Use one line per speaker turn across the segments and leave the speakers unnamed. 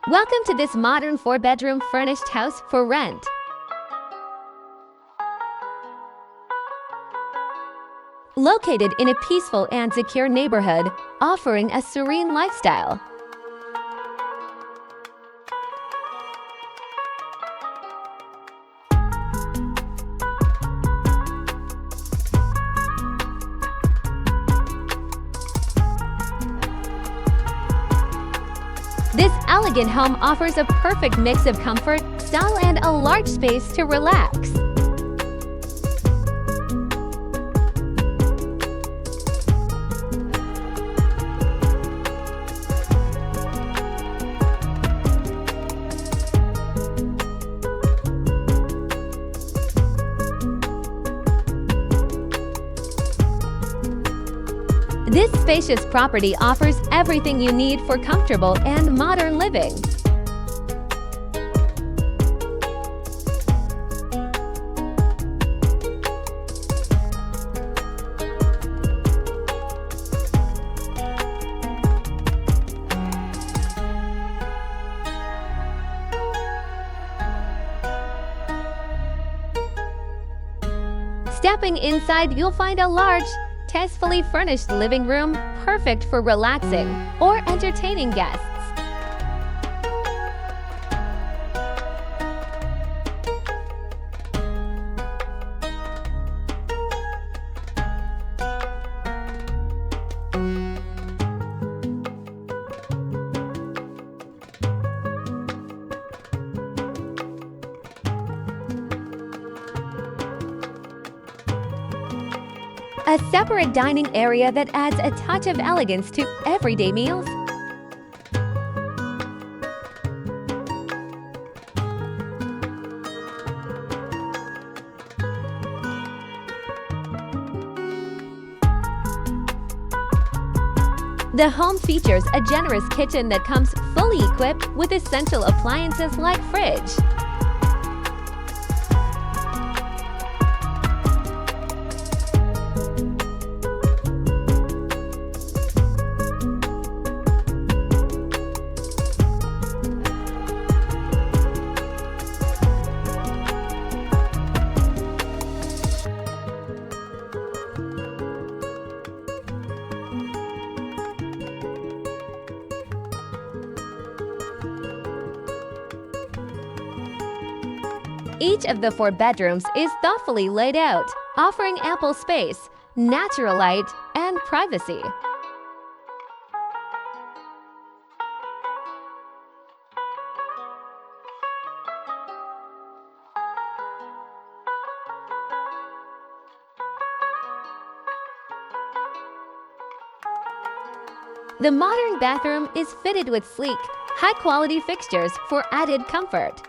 Welcome to this modern 4-bedroom furnished house for rent. Located in a peaceful and secure neighborhood, offering a serene lifestyle. This elegant home offers a perfect mix of comfort, style, and a large space to relax. This spacious property offers everything you need for comfortable and modern living. Stepping inside, you'll find a large, tastefully furnished living room, perfect for relaxing or entertaining guests. A separate dining area that adds a touch of elegance to everyday meals. The home features a generous kitchen that comes fully equipped with essential appliances like fridge. Each of the 4 bedrooms is thoughtfully laid out, offering ample space, natural light, and privacy. The modern bathroom is fitted with sleek, high-quality fixtures for added comfort.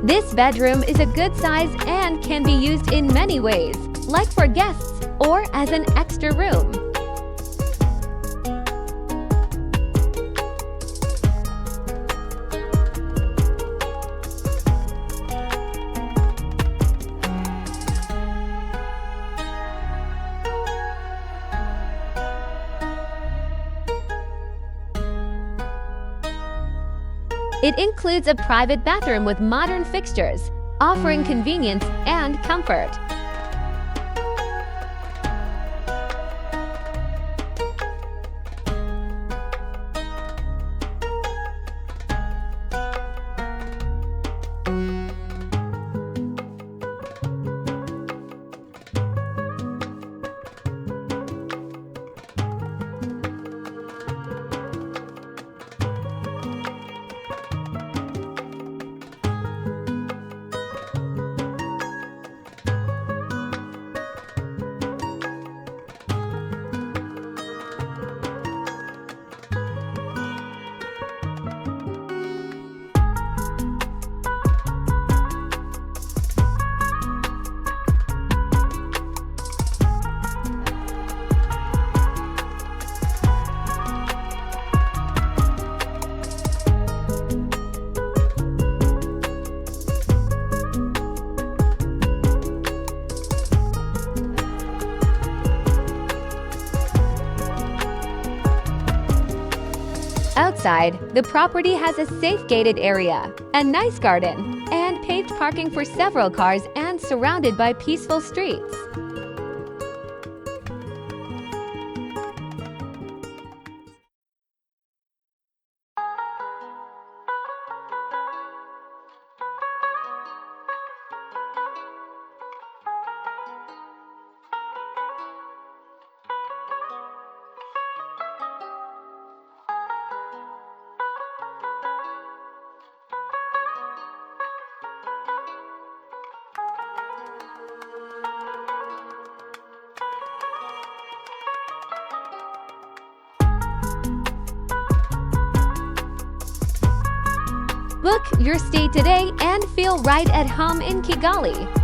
This bedroom is a good size and can be used in many ways, like for guests or as an extra room. It includes a private bathroom with modern fixtures, offering convenience and comfort. outside, the property has a safe gated area, a nice garden, and paved parking for several cars and surrounded by peaceful streets. Book your stay today and feel right at home in Kigali.